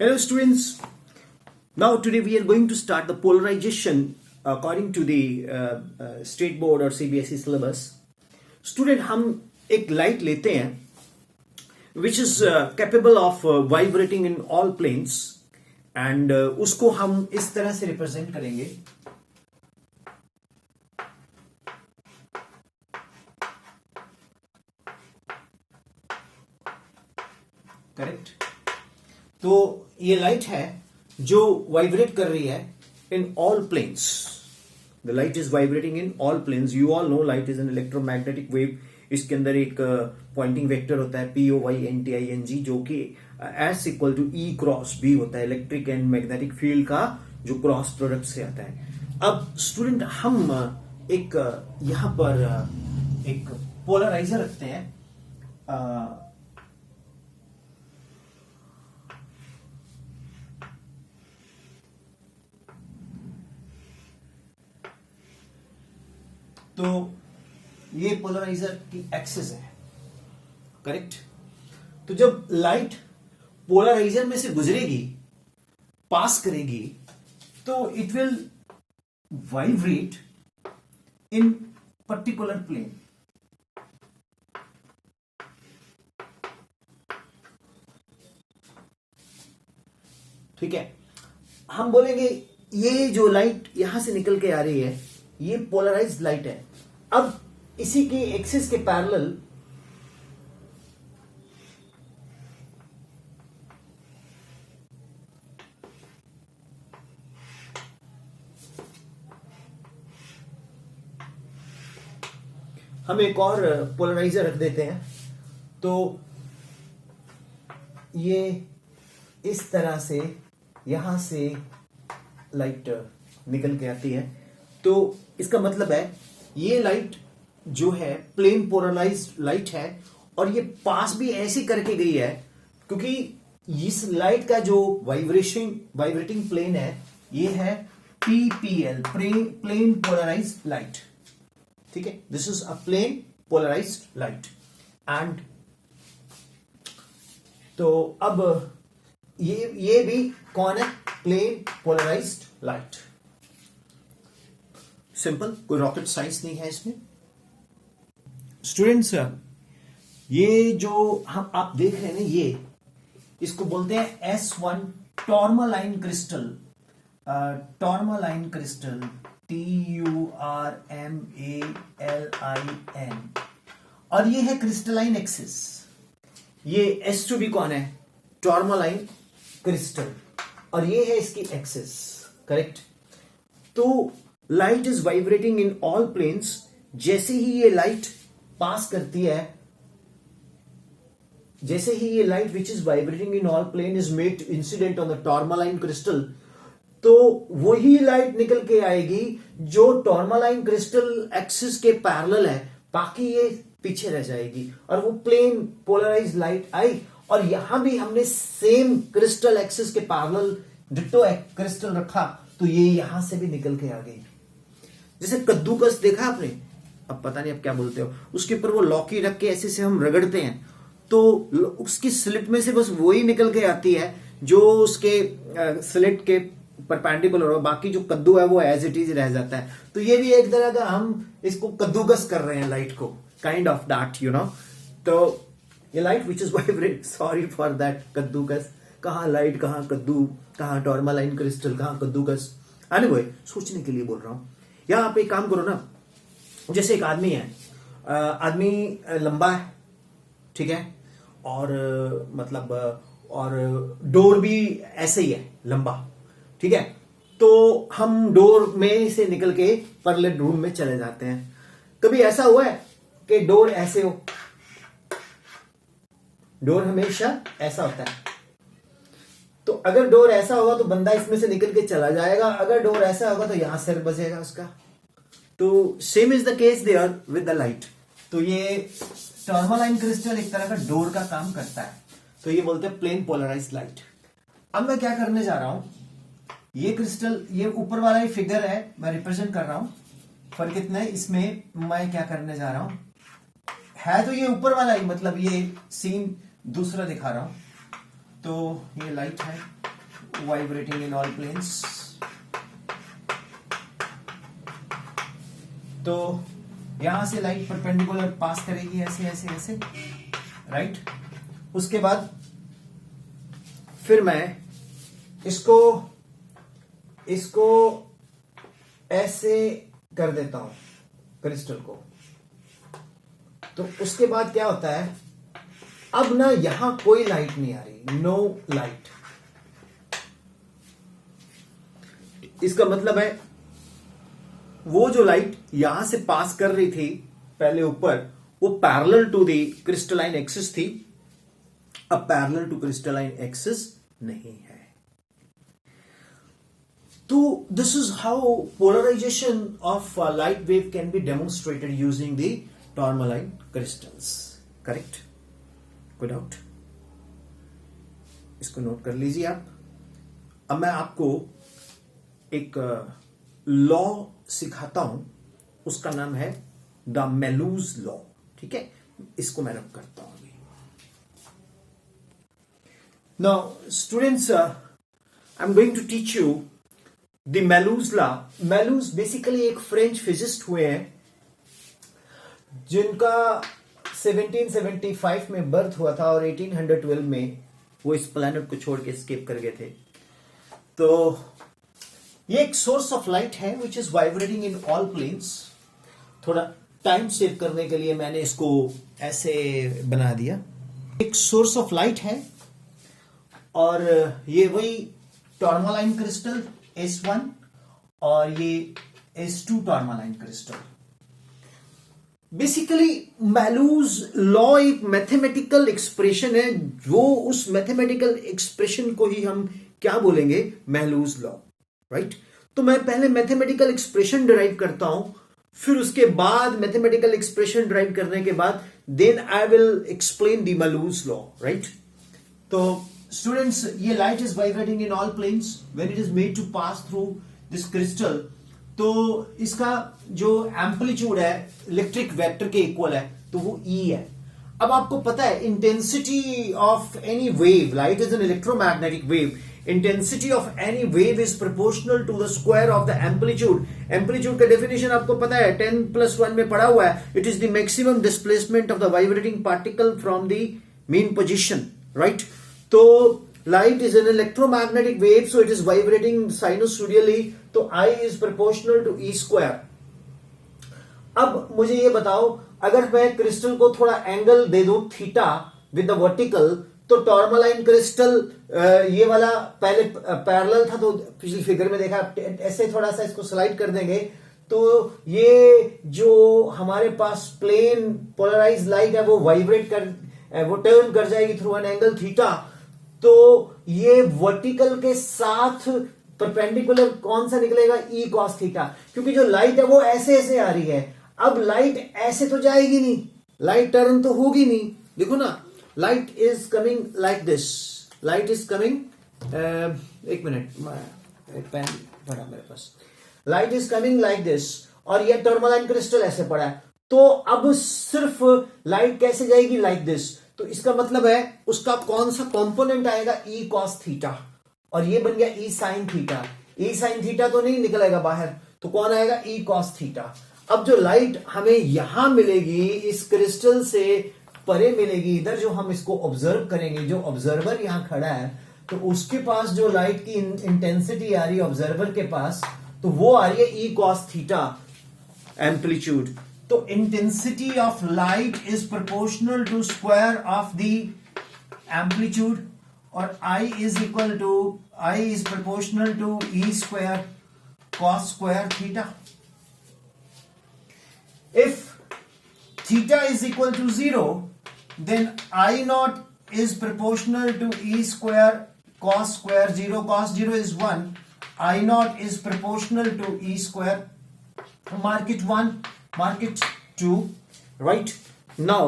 Hello students, now today we are going to start the polarization according to the state board or CBSE syllabus. Student हम एक light लेते हैं which is capable of vibrating in all planes and उसको हम इस तरह से represent करेंगे. करेक्ट. तो ये लाइट है जो वाइब्रेट कर रही है in all planes. The light is vibrating in all planes. You all know light is an electromagnetic wave. इसके अंदर एक पॉइंटिंग वेक्टर होता है POYNTING जो कि S equal to E cross B होता है. इलेक्ट्रिक एंड मैग्नेटिक फील्ड का जो क्रॉस प्रोडक्ट से आता है. अब स्टूडेंट हम एक यहां पर एक पोलराइजर रखते हैं. तो ये पोलराइजर की एक्सिस है. करेक्ट. तो जब लाइट पोलराइजर में से गुजरेगी, पास करेगी, तो it will vibrate in particular plane. ठीक है. हम बोलेंगे ये जो लाइट यहां से निकल के आ रही है ये पोलराइज्ड लाइट है. अब इसी के एक्सिस के पैरेलल हम एक और पोलराइजर रख देते हैं. तो ये इस तरह से यहां से लाइट निकल के आती है. तो इसका मतलब है ये लाइट जो है प्लेन पोलराइज्ड लाइट है और ये पास भी ऐसी करके गई है क्योंकि इस लाइट का जो वाइब्रेटिंग प्लेन है ये है PPL, प्लेन पोलराइज्ड लाइट. ठीक है. This is a plane polarised light. And तो अब ये भी कौन है? Plane polarised light. सिंपल, कोई रॉकेट साइंस नहीं है इसमें. स्टूडेंट्स ये जो हम आप देख रहे हैं ना, ये इसको बोलते हैं S1 tourmaline crystal. Tourmaline crystal TURMALIN. और ये है क्रिस्टलाइन एक्सिस. ये S2 भी कौन है? Tourmaline crystal. और ये है इसकी एक्सिस. करेक्ट. तो light is vibrating in all planes. जैसे ही ये लाइट पास करती है, जैसे ही ये light which is vibrating in all plane is made incident on the tourmaline crystal, तो वही लाइट निकल के आएगी जो टॉर्मालाइन क्रिस्टल एक्सिस के पैरेलल है. बाकी ये पीछे रह जाएगी और वो प्लेन पोलराइज्ड लाइट आई. और यहां भी हमने सेम क्रिस्टल एक्सिस के पैरेलल डिट्टो क्रिस्टल रखा तो ये यहां से भी निकल के आ गई. जैसे कद्दूकस देखा आपने, अब पता नहीं आप क्या बोलते हो, उसके ऊपर वो लौकी रख के ऐसे से हम रगड़ते हैं तो उसकी स्लिट में से बस वही निकल के आती है जो उसके स्लिट के परपेंडिकुलर हो. बाकी जो कद्दू है वो एज इट इज रह जाता है. तो ये भी एक तरह का हम इसको कद्दूकस कर रहे हैं लाइट को, kind of that you know. तो ये light which is vibrate, sorry for that कद्दूकस. कहां लाइट, कहां कद्दू, कहां टॉर्मालाइन क्रिस्टल, कहां कद्दूकस. एनीवे, सोचने के लिए बोल रहा हूं. या आप एक काम करो ना, जैसे एक आदमी है, आदमी लंबा है, ठीक है, और मतलब और डोर भी ऐसे ही है लंबा. ठीक है. तो हम डोर में से निकल के परलेट रूम में चले जाते हैं. कभी ऐसा हुआ है कि डोर ऐसे हो? डोर हमेशा ऐसा होता है. तो अगर डोर ऐसा होगा तो बंदा इसमें से निकल के चला जाएगा. अगर डोर ऐसा होगा तो यहां सिर बजेगा उसका. तो same is the case there with the light. तो ये टॉर्मालाइन क्रिस्टल एक तरह का डोर का काम करता है. तो ये बोलते हैं प्लेन पोलराइज्ड लाइट. अब मैं क्या करने जा रहा हूं, ये क्रिस्टल, ये ऊपर वाला ही फिगर है, मैं रिप्रेजेंट कर रहा हूं. फर्क कितना है इसमें, मैं क्या करने जा रहा हूं, है तो ये ऊपर वाला ही, मतलब ये सीन दूसरा दिखा रहा हूं. तो ये लाइट है, वाइब्रेटिंग इन ऑल प्लेन्स। तो यहां से लाइट परपेंडिकुलर पास करेगी ऐसे ऐसे ऐसे, राइट। उसके बाद फिर मैं इसको ऐसे कर देता हूं क्रिस्टल को। तो उसके बाद क्या होता है, अब ना यहां कोई लाइट नहीं आ रही, नो लाइट। इसका मतलब है वो जो लाइट यहां से पास कर रही थी पहले ऊपर, वो parallel to the crystalline axis थी, अब पैरेलल टू क्रिस्टलाइन एक्सिस नहीं है। तो this is how polarization of light wave can be demonstrated using the tourmaline crystals. Correct? Good out, इसको नोट कर लीजिए आप। अब मैं आपको एक लॉ सिखाता हूं, उसका नाम है द मेलूज लॉ। ठीक है, इसको मैं रख करता हूं अभी। Now students, I am going to teach you the Malus law. Malus basically एक फ्रेंच फिजिस्ट हुए हैं जिनका 1775 में बर्थ हुआ था और 1812 में वो इस प्लैनेट को छोड़ के एस्केप कर गए थे। तो ये एक सोर्स ऑफ लाइट है which is vibrating in all planes. थोड़ा टाइम सेव करने के लिए मैंने इसको ऐसे बना दिया। एक सोर्स ऑफ लाइट है और ये वही टॉर्मालाइन क्रिस्टल S1 और ये S2 टॉर्मालाइन क्रिस्टल। बेसिकली मेलूज लॉ एक मैथमेटिकल एक्सप्रेशन है, जो उस मैथमेटिकल एक्सप्रेशन को ही हम क्या बोलेंगे, मेलूज लॉ, राइट। तो मैं पहले मैथमेटिकल एक्सप्रेशन डिराइव करता हूं, फिर उसके बाद मैथमेटिकल एक्सप्रेशन डिराइव करने के बाद then I will explain the Malus law, right. तो स्टूडेंट्स, ये light is vibrating in all planes when it is made to pass through this crystal. तो इसका जो एम्पलीट्यूड है इलेक्ट्रिक वेक्टर के इक्वल है, तो वो E है। अब आपको पता है intensity of any wave, light is an electromagnetic wave, intensity of any wave is proportional to the square of the amplitude. Amplitude का डेफिनेशन आपको पता है, 10+1 में पढ़ा हुआ है। It is the maximum displacement of the vibrating particle from the mean position, right. तो light is an electromagnetic wave, so it is vibrating sinusoidally, तो I is proportional to E square। अब मुझे ये बताओ, अगर मैं क्रिस्टल को थोड़ा एंगल दे दूं थीटा विद द वर्टिकल, तो टॉर्मालाइन क्रिस्टल ये वाला पहले पैरेलल था, तो पिछली फिगर में देखा, ऐसे थोड़ा सा इसको स्लाइड कर देंगे तो ये जो हमारे पास प्लेन पोलराइज लाइट है वो वाइब्रेट कर, वो टर्न कर जाएगी थ्रू एन एंगल थीटा। तो ये वर्टिकल के साथ परपेंडिकुलर कौन सा निकलेगा, E cos थीटा, क्योंकि जो लाइट है वो ऐसे ऐसे आ रही है। अब लाइट ऐसे तो जाएगी नहीं, लाइट टर्न तो होगी नहीं। देखो ना, light is coming like this, light is coming, एक मिनट पेन पड़ा मेरे पास, light is coming like this, और ये टर्मलाइन क्रिस्टल ऐसे पड़ा है। तो अब सिर्फ लाइट कैसे जाएगी, लाइक दिस। तो इसका मतलब है उसका कौन सा कंपोनेंट आएगा, E cos थीटा, और ये बन गया E sin theta. E sin theta तो नहीं निकलेगा बाहर, तो कौन आएगा, E cos थीटा। अब जो लाइट हमें यहां मिलेगी इस क्रिस्टल से परे मिलेगी, इधर जो हम इसको ऑब्जर्व करेंगे, जो ऑब्जर्वर यहां खड़ा है, तो उसके पास जो लाइट की इंटेंसिटी आ रही है ऑब्जर्वर के पास, तो वो आ रही है E cos थीटा एम्पलीट्यूड। तो intensity of light is proportional to square of the amplitude, और I is proportional to E square cos square theta. If theta is equal to 0, then I naught is proportional to E square cos square 0. Cos 0 is 1. I naught is proportional to E square. Mark it 1. Mark it 2, right? Now,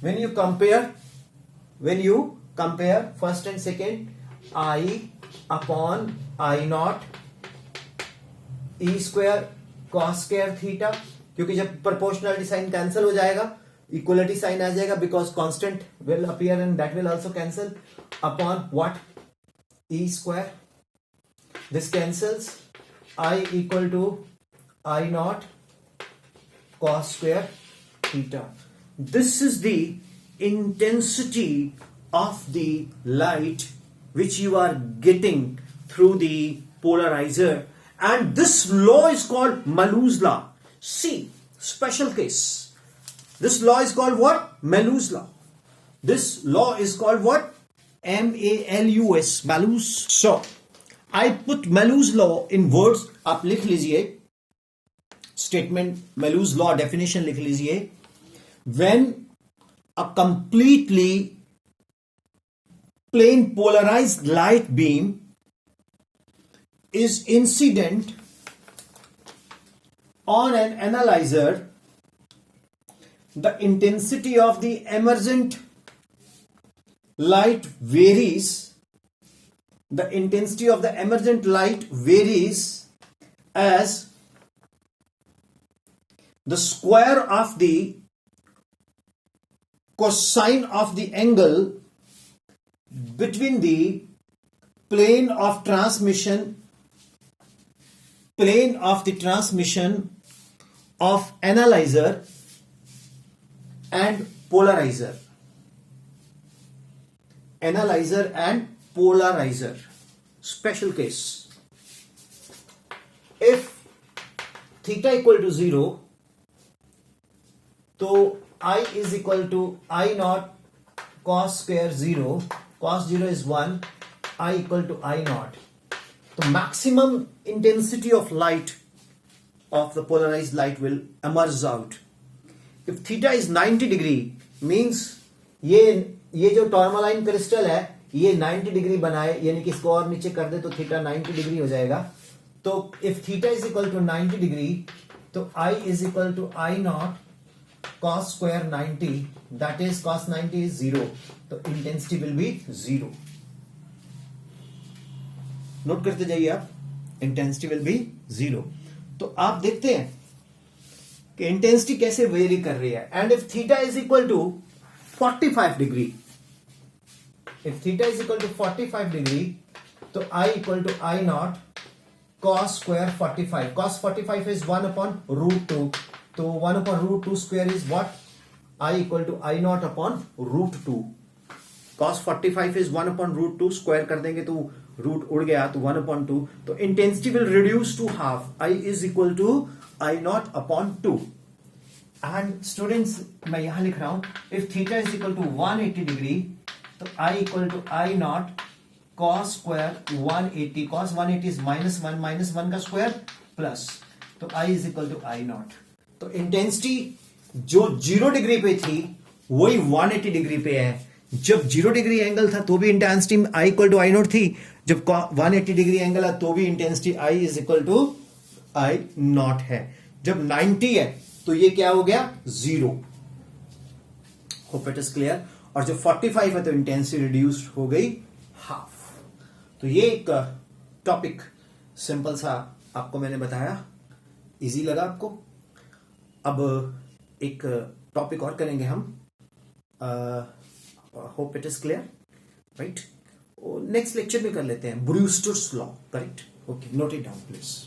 when you compare first and second, I upon I naught E square cos square theta, क्योंकि जब proportionality sign cancel हो जाएगा, equality sign आ जाएगा, because constant will appear and that will also cancel, upon what, E square. This cancels. I equal to I naught cos square theta. This is the intensity of the light which you are getting through the polarizer, and this law is called Malus law. See, special case. This law is called what? Malus law. This law is called what? M-A-L-U-S, Malus. So, I put Malus law in words. आप लिख लीजिए statement, Malus law definition लिख लीजिए. When a completely plane polarized light beam is incident on an analyzer, the intensity of the emergent light varies. The intensity of the emergent light varies as the square of the cosine of the angle between the plane of transmission of analyzer and polarizer. Analyzer and polarizer. Special case. If theta equal to 0, so I is equal to I naught cos square 0. Cos 0 is 1. I equal to I naught. The maximum intensity of light of the polarized light will emerge out. If theta is 90 degree, means ये जो tourmaline crystal है ये 90 degree बनाए, यानी कि इसको और नीचे कर दे तो थीटा 90 डिग्री हो जाएगा. तो if theta is equal to 90 degree, तो I is equal to I nought cos square 90, that is cos 90 is 0, तो इंटेंसिटी विल बी 0. नोट करते जाइए आप, इंटेंसिटी विल बी 0. तो आप देखते हैं कि इंटेंसिटी कैसे वेरी कर रही है. And if theta is equal to 45 degree, if theta is equal to 45 degree, तो I equal to I naught cos square 45. Cos 45 is 1 upon root 2. तो 1 upon root 2 square is what? I equal to I naught upon root 2. Cos 45 is 1 upon root 2. Square कर देंगे तो root उड़ गया तो 1 upon 2. तो intensity will reduce to half. I is equal to I naught upon 2. And students, मैं यहां लिख रहा हूं, if theta is equal to 180 degree, तो I equal to I naught cos square 180. Cos 180 is -1 का स्क्वायर प्लस, तो I is equal to I naught. तो intensity जो 0 डिग्री पे थी वही 180 डिग्री पे है. जब 0 डिग्री एंगल था तो भी intensity I equal to I nought थी. जब 180 डिग्री एंगल है तो भी intensity I is equal to I nought है. जब 90 है तो ये क्या हो गया? 0. Hope it is clear. और जब 45 है तो इंटेंसिटी रिड्यूस्ड हो गई हाफ. तो ये एक टॉपिक सिंपल सा आपको मैंने बताया. इजी लगा आपको? अब एक टॉपिक और करेंगे हम. Hope it is clear, right? Next lecture में कर लेते हैं Brewster's law. Correct? Okay, note it down please.